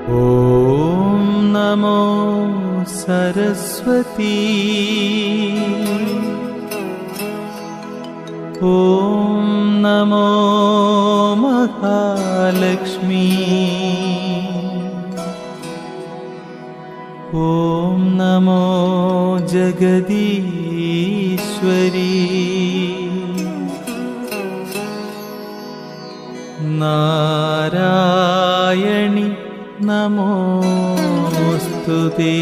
ॐ नमो सरस्वती। ॐ नमो महालक्ष्मी। ॐ नमो जगदीश्वरी। नारायणि नमोस्तुते।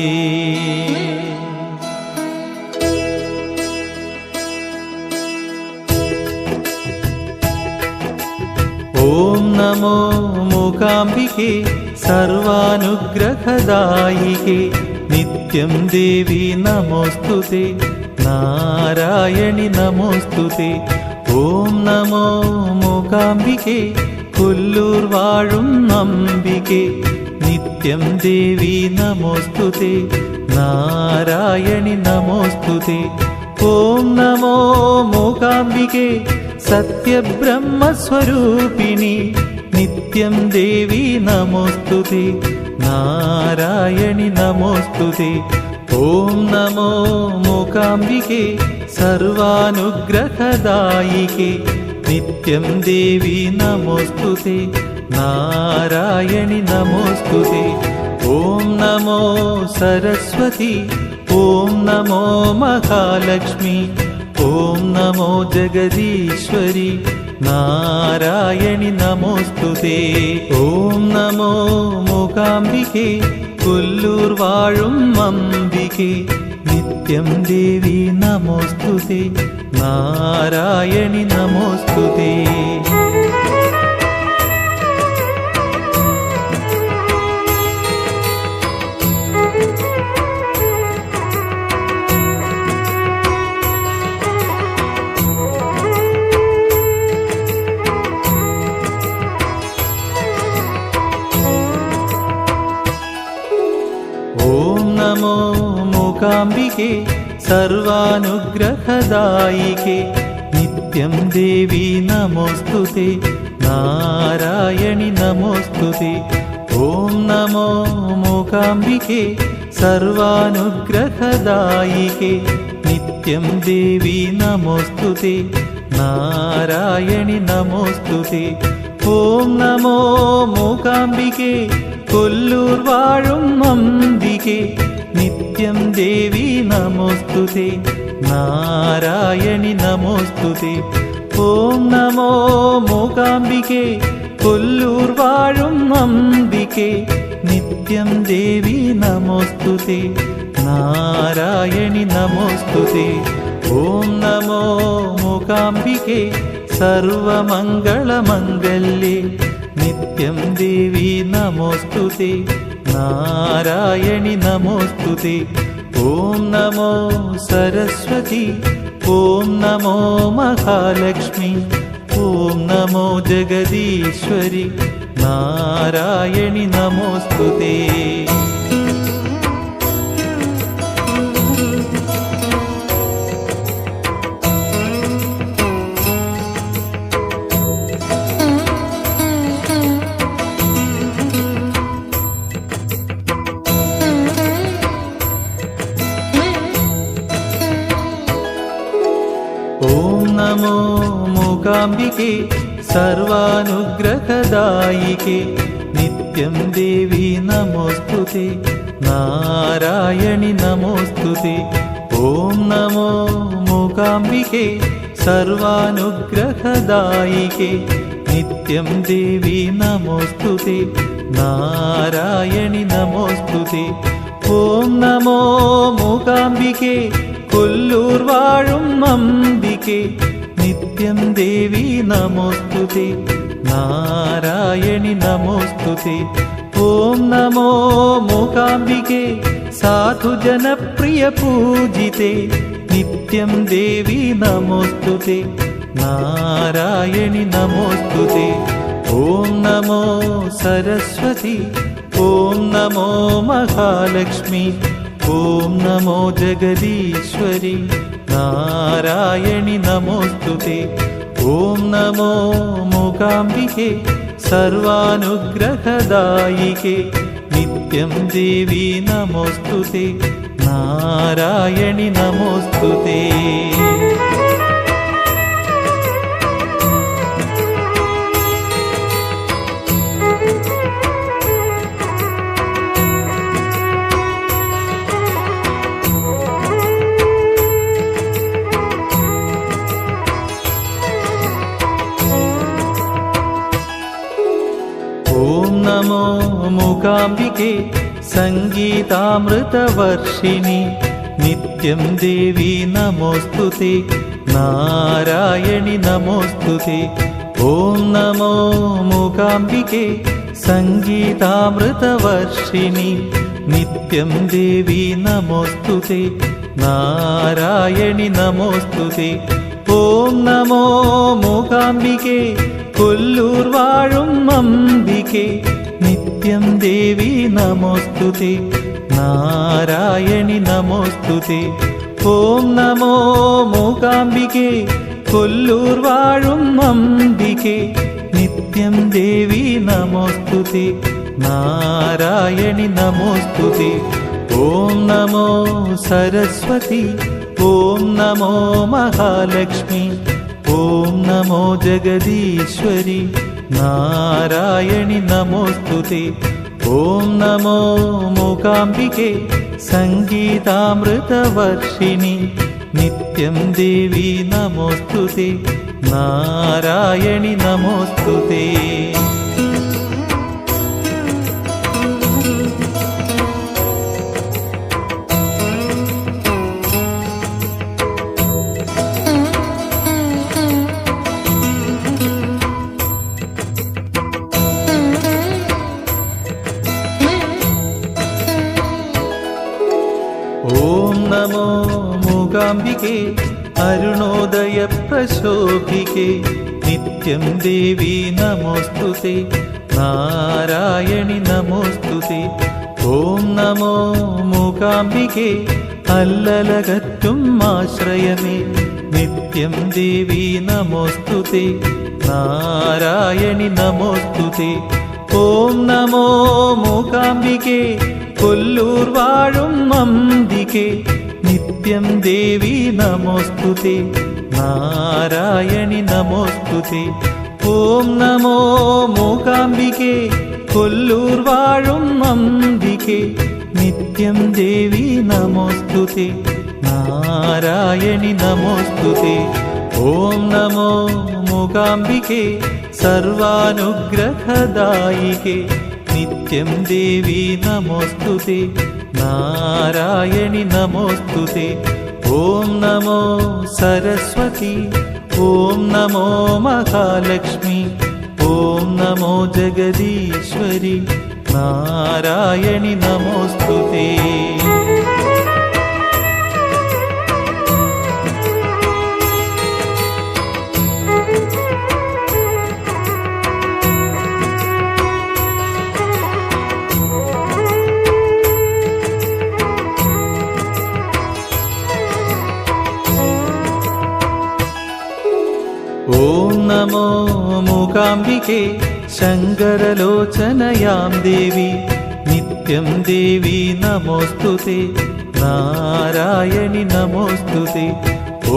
ॐ नमो मूकाम्बिके सर्वानुग्रहदायिके नित्यं देवी नमोस्तुते। नारायणि नमोस्तुते। ॐ नमो मूकाम्बिके കൊല്ലൂർ വാഴും അംബികേ നിത്യം ദേവി നമോസ്തുതേ। നാരായണി നമോസ്തുതേ। ഓം നമോ മൂകാംബികേ സത്യബ്രഹ്മസ്വരൂപിണി നിത്യം ദേവി നമോസ്തുതേ। നാരായണി നമോസ്തുതേ। ഓം നമോ മൂകാംബികേ സർവാനുഗ്രഹദായികേ नित्यं देवी नमोस्तुते। नारायणि नमोस्तुते। ॐ नमो सरस्वती। ॐ नमो महालक्ष्मी। ॐ नमो जगदीश्वरी। नारायणि नमोस्तुते। ॐ नमो मूकाम्बिके കൊല്ലൂർ വാഴും അംബികേ നിത്യം ദേവി നമോസ്തുതേ। നാരായണി നമോസ്തുതേ। ഓം നമോ മൂകാംബികേ സർവാനുഗ്രഹദായികേ നിത്യം ദേവി നമോസ്തുതേ। നാരായണി നമോസ്തുതേ। ഓം നമോ മൂകാംബികേ സർവാനുഗ്രഹദായികേ നിത്യം ദേവി നമോസ്തുതേ। നാരായണി നമോസ്തുതേ। ഓം നമോ മൂകാംബികേ കൊല്ലൂർ വാഴും അംബികേ നിത്യം ദേവി നമോസ്തുതേ। നാരായണി നമോസ്തുതേ। ഓം നമോ മൂകാംബികേ കൊല്ലൂർ വാഴും അംബികേ നിത്യം ദേവി നമോസ്തുതേ। നാരായണി നമോസ്തുതേ। ഓം നമോ മൂകാംബികേ സർവമംഗളമംഗല്യേ നിത്യം ദേവി നമോസ്തുതേ। നാരായണി നമോസ്തുതേ। ഓം നമോ സരസ്വതി। ഓം നമോ മഹാലക്ഷ്മി। ഓം നമോ ജഗദീശ്വരി। നാരായണി നമോസ്തുതേ। ഓം നമോ മൂകാംബികേ സർവാനുഗ്രഹദായികേ നിത്യം ദേവി നമോസ്തുതേ। നാരായണി നമോസ്തുതേ। ഓം നമോ മൂകാംബികേ സർവാനുഗ്രഹദായികേ നിത്യം ദേവി നമോസ്തുതേ। നാരായണി നമോസ്തുതേ। ഓം നമോ മൂകാംബികേ കൊല്ലൂർ വാഴും അംബികേ നിത്യം ദേവി നമോസ്തുതേ। നാരായണി നമോസ്തുതേ। ഓം നമോ മൂകാംബികേ സാധുജനപ്രിയ പൂജിതേ നിത്യം ദേവി നമോസ്തുതേ। നാരായണി നമോസ്തുതേ। ഓം നമോ സരസ്വതി। ഓം നമോ മഹാലക്ഷ്മി। ഓം നമോ ജഗദീശ്വരി. നാരായണി നമോസ്തുതേ. ഓം നമോ മൂകാംബികേ സർവാനുഗ്രഹദായികേ नित्यं देवी नमोस्तुते नारायणि नमोस्तुते। ॐ नमो मूकाम्बिके सङ्गीतामृतवर्षिणि नित्यं देवी नमोस्तुते नारायणि नमोस्तुते। ॐ नमो मूकाम्बिके सङ्गीतामृतवर्षिणि नित्यं देवी नमोस्तुते नारायणि नमोस्तुते। ॐ नमो मूकाम्बिके കൊല്ലൂർ വാഴും അംബികേ നിത്യം ദേവി നമോസ്തുതേ നാരായണി നമോസ്തുതേ। ഓം നമോ മൂകാംബികേ കൊല്ലൂർ വാഴും അംബികേ നിത്യം ദേവി നമോസ്തുതേ നാരായണി നമോസ്തുതേ। ഓം നമോ സരസ്വതി ഓം നമോ മഹാലക്ഷ്മി ॐ नमो जगदीश्वरि नारायणि नमोस्तुते। ॐ नमो मूकाम्बिके सङ्गीतामृतवर्षिणि नित्यं देवी नमोस्तुते नारायणि नमोस्तुते। ॐ नमो मूकाम्बिके अरुणोदय प्रशोभिके नित्यं देवी नमोस्तुते नारायणि नमोस्तुते। ॐ नमो मूकाम्बिके अल्ललगत्तुम् आश्रयमे नित्यं देवी नमोस्तुते नारायणि नमोस्तुते। ॐ नमो मूकाम्बिके കൊല്ലൂർ വാഴും അംബികേ നിത്യം ദേവി നമോസ്തുതേ നാരായണി നമോസ്തുതേ। ഓം നമോ മൂകാംബികേ കൊല്ലൂർ വാഴും അംബികേ നിത്യം ദേവി നമോസ്തുതേ നാരായണി നമോസ്തുതേ। ഓം നമോ മൂകാംബികേ സർവാനുഗ്രഹദായികേ नित्यं देवी नमोस्तुते नारायणि नमोस्तुते। ॐ नमो सरस्वती ॐ नमो महालक्ष्मी ॐ नमो जगदीश्वरि नारायणि नमोस्तुते। ॐ नमो मूकाम्बिके शङ्करलोचनयां देवी नित्यं देवी नमोस्तुते नारायणि नमोस्तुते।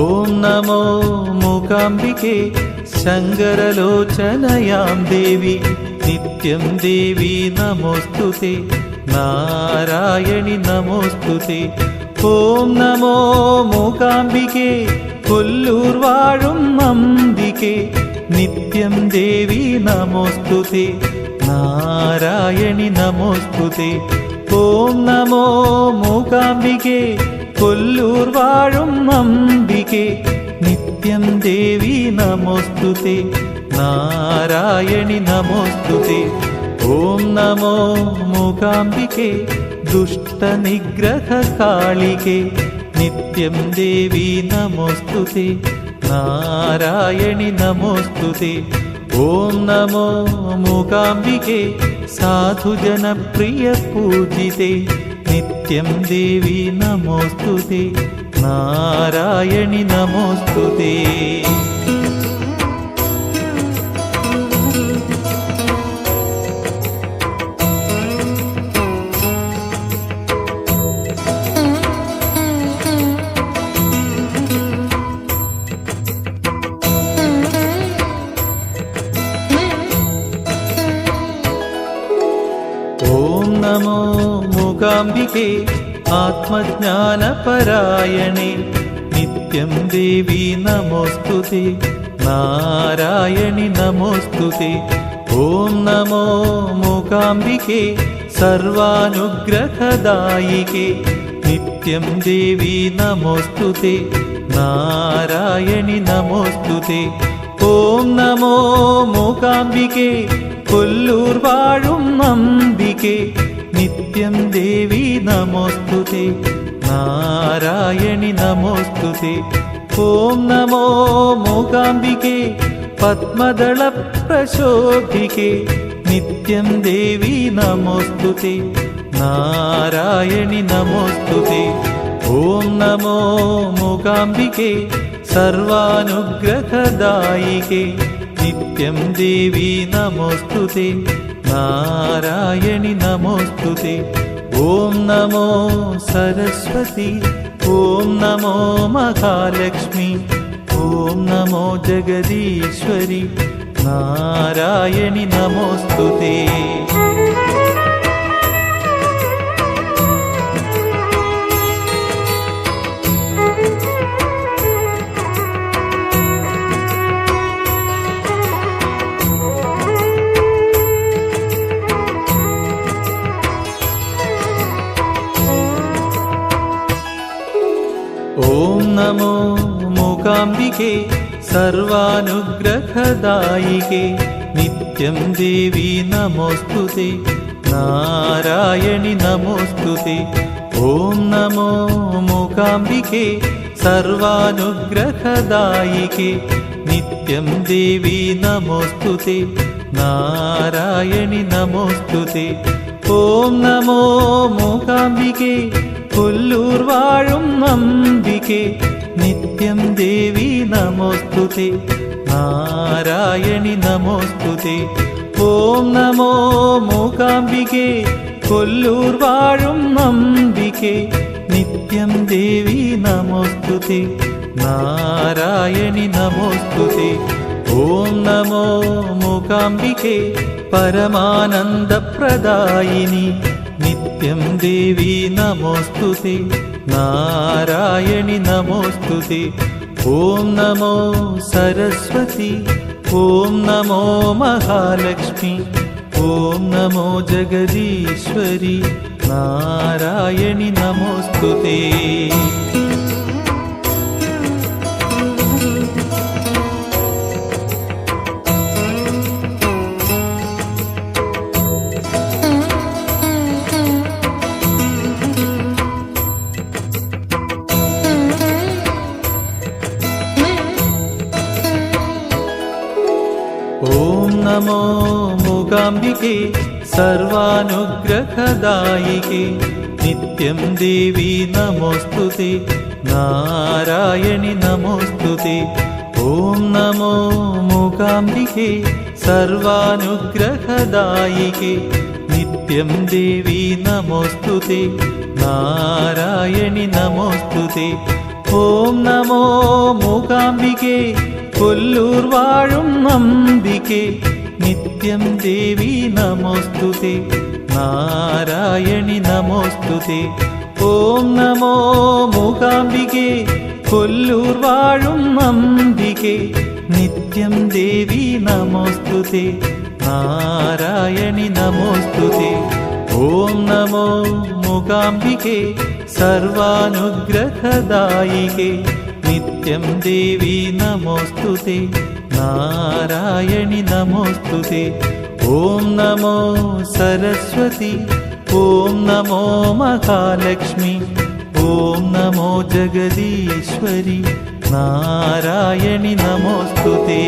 ॐ नमो मूकाम्बिके शङ्करलोचनयां देवी नित्यं देवी नमोस्तुते नारायणि नमोस्तुते। ॐ नमो मूकाम्बिके കൊല്ലൂർ വാഴും അംബികേ നിത്യം ദേവി നമോസ്തുതേ നാരായണി നമോസ്തുതേ। ഓം നമോ മൂകാംബികേ കൊല്ലൂർ വാഴും അംബികേ നിത്യം ദേവി നമോസ്തുതേ നാരായണി നമോസ്തുതേ। ഓം നമോ മൂകാംബികേ ദുഷ്ടനിഗ്രഹകാളികേ नित्यं देवी नमोस्तुते नारायणि नमोस्तुते। ॐ नमो मूकाम्बिके साधुजनप्रियपूजिते नित्यं देवी नमोस्तुते नारायणि नमोस्तुते। ഓം നമോ മൂകാംബികേ ആത്മജ്ഞാനപരായണേ നിത്യം ദേവി നമോസ്തുതേ നാരായണി നമോസ്തുതേ ഓം നമോ മൂകാംബികേ സർവാനുഗ്രഹദായികേ നിത്യം ദേവി നമോസ്തുതേ നാരായണി നമോസ്തുതേ ഓം നമോ മൂകാംബികേ കൊല്ലൂർ വാഴും അംബികേ നിത്യം ദേവി നമോസ്തുതേ നാരായണി നമോസ്തുതേ ഓം നമോ മൂകാംബികേ പദ്മദള പ്രശോഭികേ നിത്യം ദേവി നമോസ്തുതേ നാരായണി നമോസ്തുതേ ഓം നമോ മൂകാംബികേ സർവാനുഗ്രഹദായികേ നിത്യം ദേവി നമോസ്തുതേ നാരായണി നമോസ്തുതേ ഓം നമോ സരസ്വതി ഓം നമോ മഹാലക്ഷ്മി ഓം നമോ ജഗദീശ്വരി നാരായണി നമോസ്തുതേ ഓം നമോ മൂകാംബികേ സർവാനുഗ്രഹദായികേ നിത്യം ദേവി നമോസ്തുതേ നാരായണി നമോസ്തുതേ ഓം നമോ മൂകാംബികേ സർവാനുഗ്രഹദായികേ നിത്യം ദേവി നമോസ്തുതേ നാരായണി നമോസ്തുതേ ഓം നമോ മൂകാംബികേ കൊല്ലൂർ വാഴും അംബികേ നിത്യം ദേവി നമോസ്തുതേ നാരായണി നമോസ്തുതേ ഓം നമോ മൂകാംബികേ കൊല്ലൂർ വാഴും അംബികേ നിത്യം ദേവി നമോസ്തുതേ നാരായണി നമോസ്തുതേ ഓം നമോ മൂകാംബികേ പരമാനന്ദപ്രദായിനി നിത്യം ദേവി നമോസ്തുതേ നാരായണി നമോസ്തുതേ ഓം നമോ സരസ്വതി ഓം നമോ മഹാലക്ഷ്മി ഓം നമോ ജഗദീശ്വരി നാരായണി നമോസ്തുതേ ഓം നമോ മൂകാംബികേ സർവാനുഗ്രഹദായികേ നിത്യം ദേവി നമോസ്തുതേ നാരായണി നമോസ്തുതേ ഓം നമോ മൂകാംബികേ സർവാനുഗ്രഹദായികേ നിത്യം ദേവി നമോസ്തുതേ നാരായണി നമോസ്തുതേ ഓം നമോ മൂകാംബികേ കൊല്ലൂർ വാഴും അംബികേ നിത്യം ദേവി നമോസ്തുതേ നാരായണി നമോസ്തുതേ ഓം നമോ മൂകാംബികേ കൊല്ലൂർ വാഴും അംബികേ നിത്യം ദേവി നമോസ്തുതേ നാരായണി നമോസ്തുതേ ഓം നമോ മൂകാംബികേ സർവാനുഗ്രഹദായികേ നിത്യം ദേവി നമോസ്തുതേ നാരായണി നമോസ്തുതേ ഓം നമോ സരസ്വതി ഓം നമോ മഹാലക്ഷ്മി ഓം നമോ ജഗദീശ്വരി നാരായണി നമോസ്തുതേ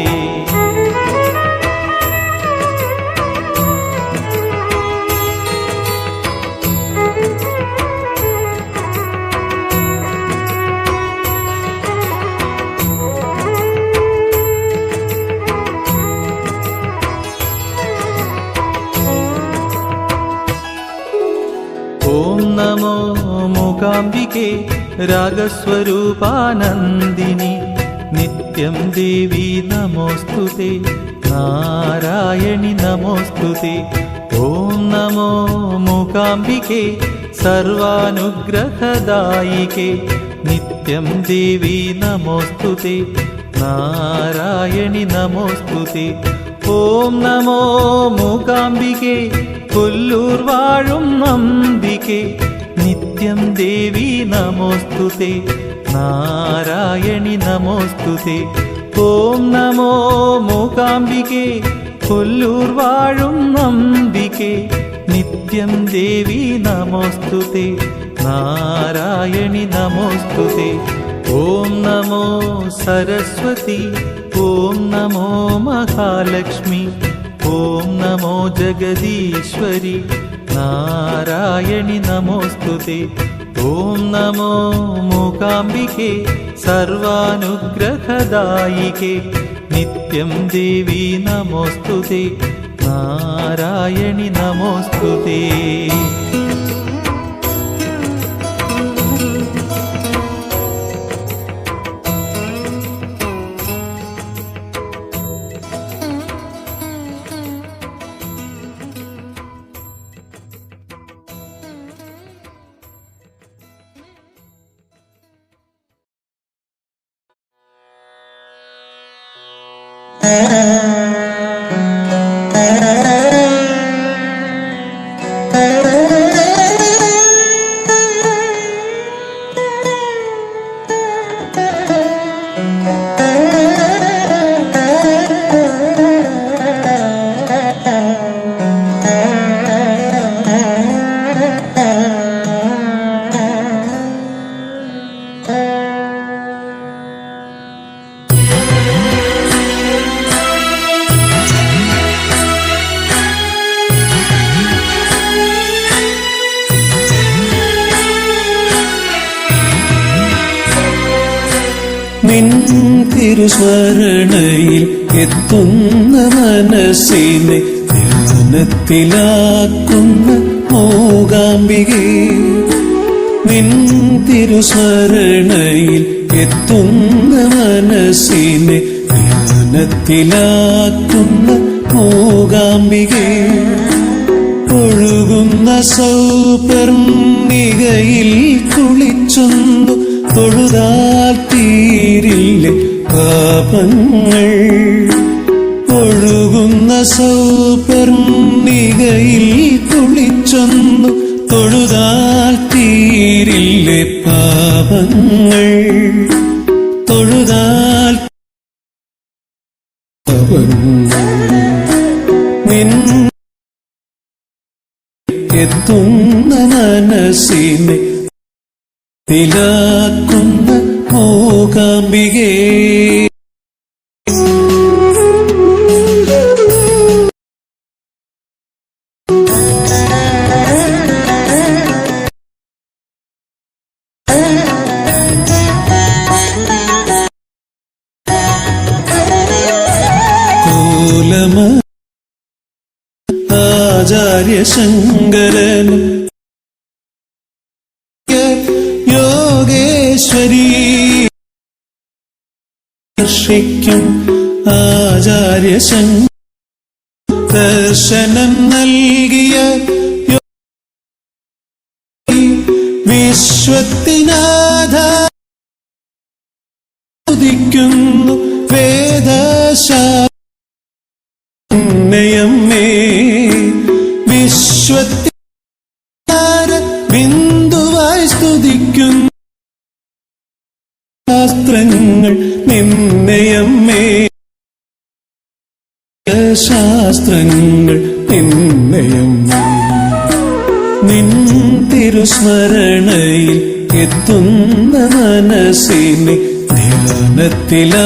ഓം നമോ മൂകാംബികേ രാഗസ്വരൂപാനന്ദിനി നിത്യം ദേവി നമോസ്തുതേ നാരായണി നമോസ്തുതേ ഓം നമോ മൂകാംബികേ സർവാനുഗ്രഹദായികേ നിത്യം ദേവി നമോസ്തുതേ നാരായണി നമോസ്തുതേ. ഓം നമോ മൂകാംബികേ കൊല്ലൂർ വാഴും അംബികേ നിത്യം ദേവി നമോസ്തുതേ നാരായണി നമോസ്തുതേ. ഓം നമോ മൂകാംബികേ കൊല്ലൂർ വാഴും അംബികേ നിത്യം ദേവി നമോസ്തുതേ നാരായണി നമോസ്തുതേ. ഓം നമോ സരസ്വതി ഓം നമോ മഹാലക്ഷ്മി ഓം നമോ ജഗദീശ്വരി നാരായണി നമോസ്തുതേ. ഓം നമോ മൂകാംബികേ സർവാനുഗ്രഹദായികേ നിത്യം ദേവി നമോസ്തുതേ നാരായണി നമോസ്തുതേ. നിൻ തിരുസ്മരണയിൽ എത്തുന്ന മനസ്സിനെ ധ്യാനത്തിലാക്കുന്ന മൂകാംബികേ. നിൻ തിരുസ്മരണയിൽ എത്തുന്ന മനസ്സിനെ ധ്യാനത്തിലാക്കുന്ന മൂകാംബികേ. ഒഴുകുന്ന സൗപർണികയിൽ കുളിച്ചൊന്നു തൊഴുതാൽ തീരില്ലേ പാപങ്ങൾ. ഒഴുകുന്ന സൗപർണികയിൽ കുളിച്ചൊന്നു തൊഴുതാൽ തീരില്ലേ പാപങ്ങൾ. തൊഴുതാൽ പാപങ്ങൾ. നിൻ എത്തുന്ന മനസ്സിനെ തിലാക്കുന്ന മൂകാംബികേ. കോലമ ആചാര്യ ശങ്കരനും യോഗേശ്വരി ദർശിക്കും ആചാര്യ ദർശനം നൽകിയ വിശ്വത്തിനാഥ ഉദിക്കുന്നു വേദശാസ്ത്രമേ. വിശ്വത്തി ബിന്ദുവായി സ്തുതിക്കുന്നു ശാസ്ത്രങ്ങൾ നിന്നയമ്മേ. ശാസ്ത്രങ്ങൾ നിന്നയമ്മേ. നിൻ തിരുസ്മരണയിൽ എത്തുന്ന മനസ്സിനെ ധ്യാനത്തിലാക്കുന്ന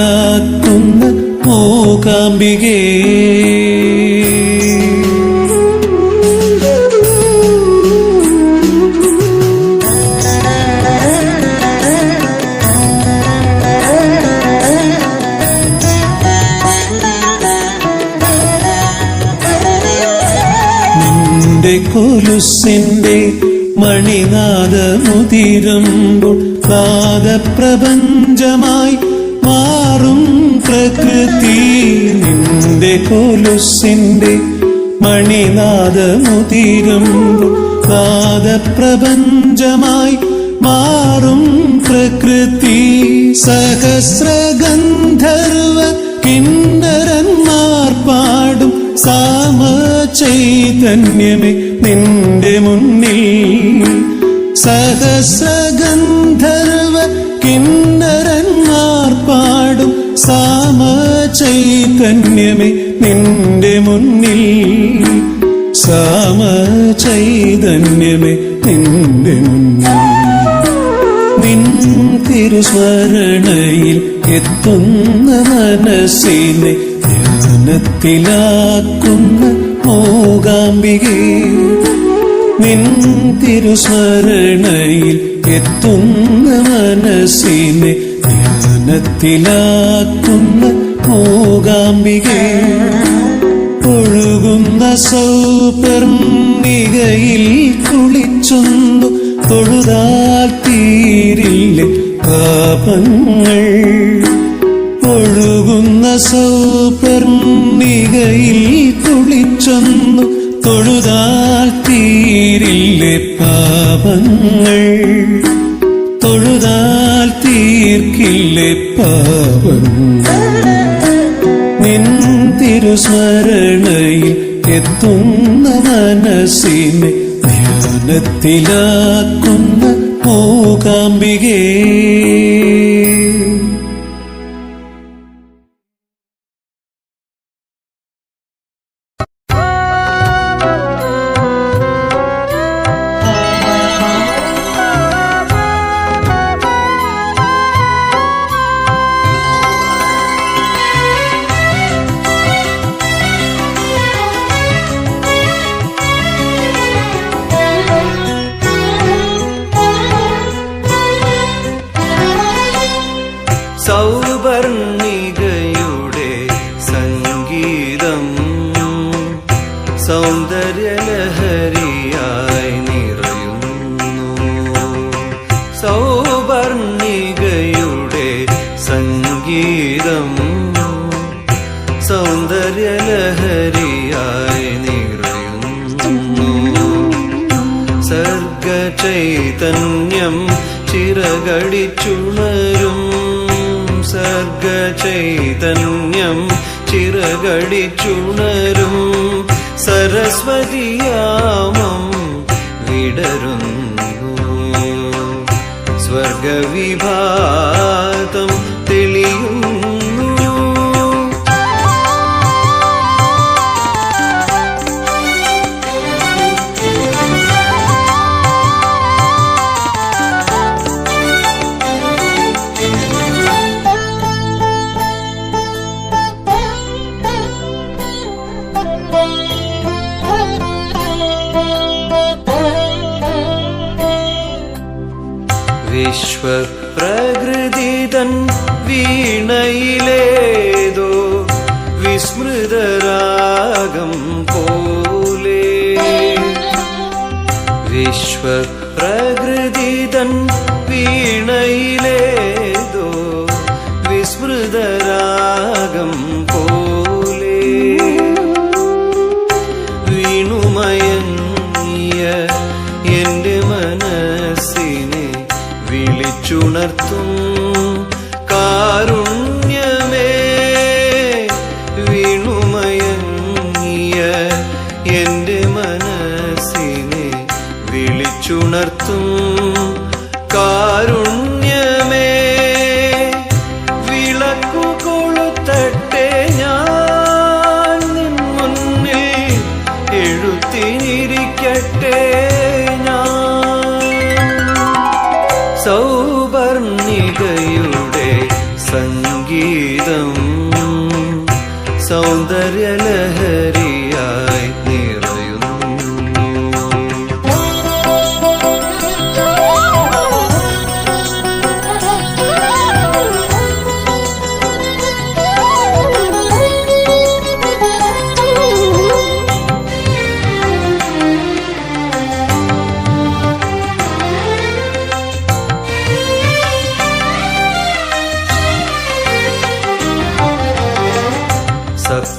മൂകാംബികേ. കൊലുസിന്റെ മണിനാദമുതിരുമ്പോൾ നാദപ്രപഞ്ചമായി മാറും പ്രകൃതി. നിന്റെ കൊലുസിന്റെ മണിനാദമുതിരുമ്പോൾ നാദപ്രപഞ്ചമായി മാറും പ്രകൃതി. സഹസ്രഗന്ധർവ കിന്നരന്മാർ പാടും സാമചൈതന്യമേ നിന്റെ മുന്നിൽ. സഹസ്രഗന്ധർവ കിന്നരന്മാർ പാടും സാമചൈതന്യമേ നിന്റെ മുന്നിൽ. സാമചൈതന്യമേ നിന്റെ മുന്നിൽ. നിൻ തിരുസ്മരണയിൽ എത്തുന്ന മനസ്സിനെ ധ്യാനത്തിലാക്കുന്ന മൂകാംബികേ. നിൻ തിരുസ്മരണയിൽ എത്തുന്ന മനസ്സിനെ ധ്യാനത്തിലാക്കുന്ന മൂകാംബികേ. ഒഴുകുന്ന സൗപർണികയിൽ കുളിച്ചൊന്നു തൊഴുതാൽ തീരില്ലേ പാപങ്ങൾ. ഒഴുകുന്ന സൗപർണികയിൽ കുളിച്ചൊന്നു തൊഴുതാൽ തീരില്ലേ പാപങ്ങൾ. തൊഴുതാൽ തീർക്കില്ലേ പാപങ്ങൾ. നിൻ തിരുസ്മരണയിൽ എത്തുന്ന മനസ്സിനെ ധ്യാനത്തിലാക്കുന്ന മൂകാംബികേ. സൗവർണികയുടെ സംഗീതം സൗന്ദര്യലഹരിയായി നിറയുന്നു. സൗവർണികയുടെ സംഗീതം സൗന്ദര്യലഹരിയായി നിറയുന്നു. സർഗചൈതന്യം ചിറകടിച്ചുണരും. സർഗചൈതന്യം ചിറകടിച്ചുണരും. സരസ്വതിയാമം വിടരുന്നു. സ്വർഗവിഭാതം തെളിയുന്നു. വിശ്വപ്രകൃതിതൻ വീണയിലേതോ വിസ്മൃതരാഗം പോലെ. വിശ്വപ്രകൃതിതൻ വീണയിലേതോ വിസ്മൃതരാഗം പോലെ. വീണുമയങ്ങിയ എന്റെ മനസ്സിനെ വിളിച്ചുണർത്തും കാരുണ്യമേ. വീണുമയങ്ങിയ എന്റെ മനസ്സിനെ വിളിച്ചുണർത്തും കാരുണ്യമേ. വിളക്കു കൊളുത്തട്ടെ ഞാൻ നിൻ മുന്നിൽ, എഴുത്തിനിരിക്കട്ടെ സൗവർണികയുടെ സംഗീതം സൗന്ദര്യലഹരിയായി നിറയുന്നു.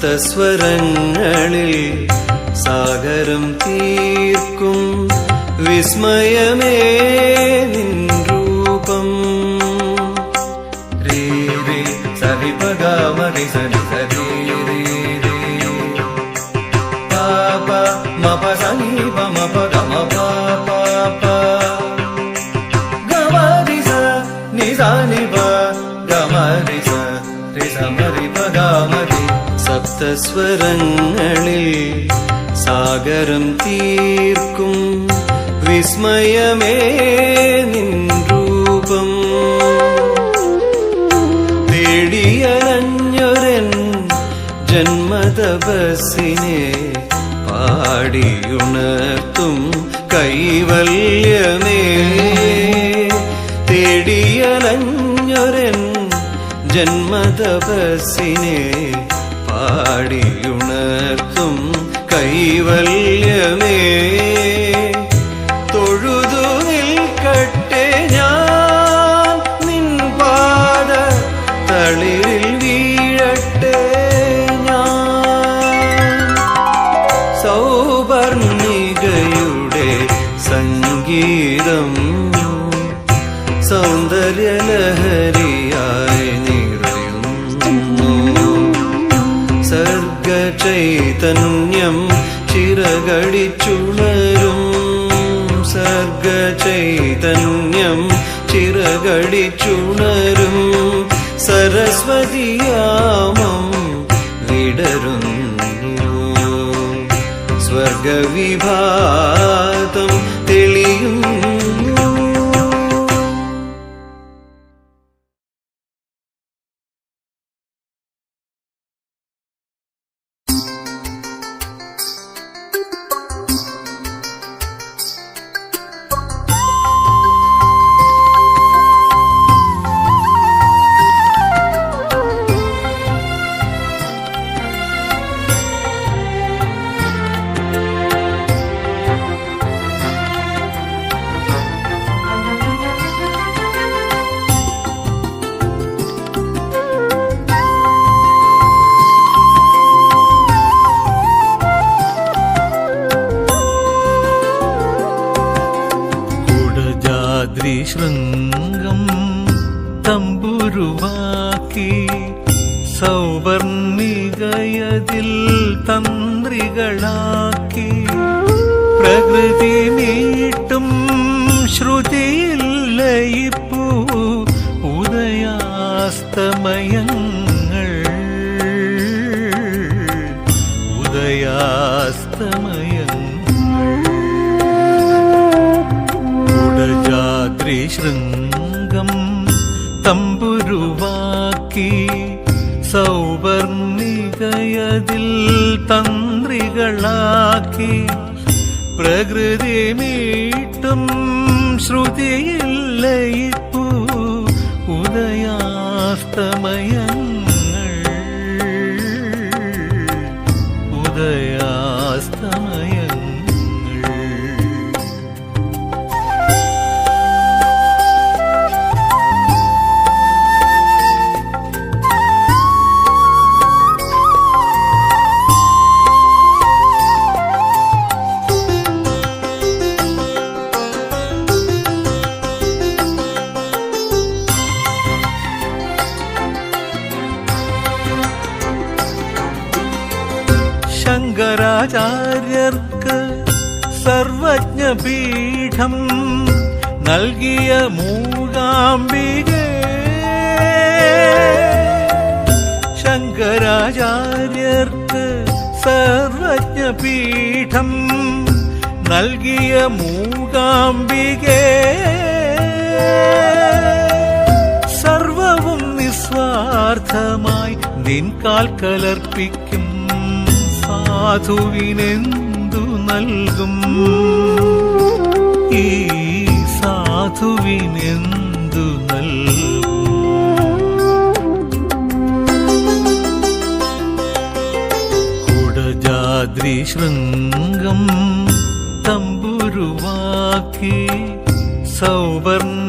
സപ്തസ്വരങ്ങളിൽ സാഗരം തീർക്കും വിസ്മയമേ നിൻ രൂപം. രേ രേ സരി പഗ മരി സരി സരി രേ രേ പാപ മപ സനി പമ പഗ മപ പാപ ഗമരി സ നി സനി പ ഗമരി സ രി സമരി പഗ മരി. സപ്തസ്വരങ്ങളിൽ സാഗരം തീർക്കും വിസ്മയമേ നിൻ രൂപം. തേടിയലഞ്ഞൊരൻ ജന്മതപസ്സിനെ പാടിയുണർത്തും കൈവല്യമേ. തേടിയലഞ്ഞൊരൻ ജന്മതപസ്സിനെ പാടിയുണർത്തും കൈവല്യമേ. തൊഴുതു നിൽക്കട്ടെ ഞാൻ നിൻ പാദ തളിരിൽ വീഴട്ടെ ഞാൻ. സൗവർണികയുടെ സംഗീതം സൗന്ദര്യലഹരിയായി നിറയുന്നു. സർഗചൈതന്യം ചിറകടിച്ചുണരും. സർഗചൈതന്യം ചിറകടിച്ചുണരും. സരസ്വതിയാമം വിടരുന്നു. സ്വർഗവിഭാതം തെളിയുന്നു. ശൃംഗം തമ്പുരുവാക്കി സൗവർണികയതിൽ തന്ത്രികളാക്കി. പ്രകൃതി മീട്ടും ശ്രുതിയിൽ ലയിപ്പൂ ഉദയാസ്തമയങ്ങൾ. ഉദയാസ്തമയങ്ങൾ ശൃംഗം തമ്പുരുവാക്കി സൗവർണികയതിൽ തന്ത്രികളാക്കി. പ്രകൃതി മീട്ടും ശ്രുതിയിൽ ലയിപ്പൂ ഉദയാസ്തമയങ്ങൾ. ഉദയാസ്തമയങ്ങൾ ശങ്കരാചാര്യർക്ക് സർവജ്ഞപീഠം നൽകിയ മൂകാംബികേ. ശങ്കരാചാര്യർക്ക് സർവജ്ഞപീഠം നൽകിയ മൂകാംബികേ. സർവവും നിസ്വാർത്ഥമായി നിൻകാൽ കലർപ്പിക്കും സാധുവിനെന്തു നൽകും. ഈ സാധുവിനെന്തു നൽകും. കുടജാദ്രി ശൃംഗം തമ്പുരുവാക്കി സൗവർണികയതിൽ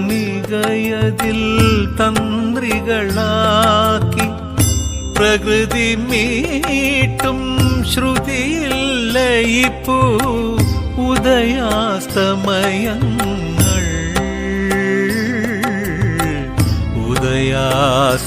തന്ത്രികളാക്കി. പ്രകൃതി മീട്ടും ശ്രുതിയിൽ ലയിപ്പൂ ഉദയാസ്തമയങ്ങൾ ഉദയാസ്തമയങ്ങൾ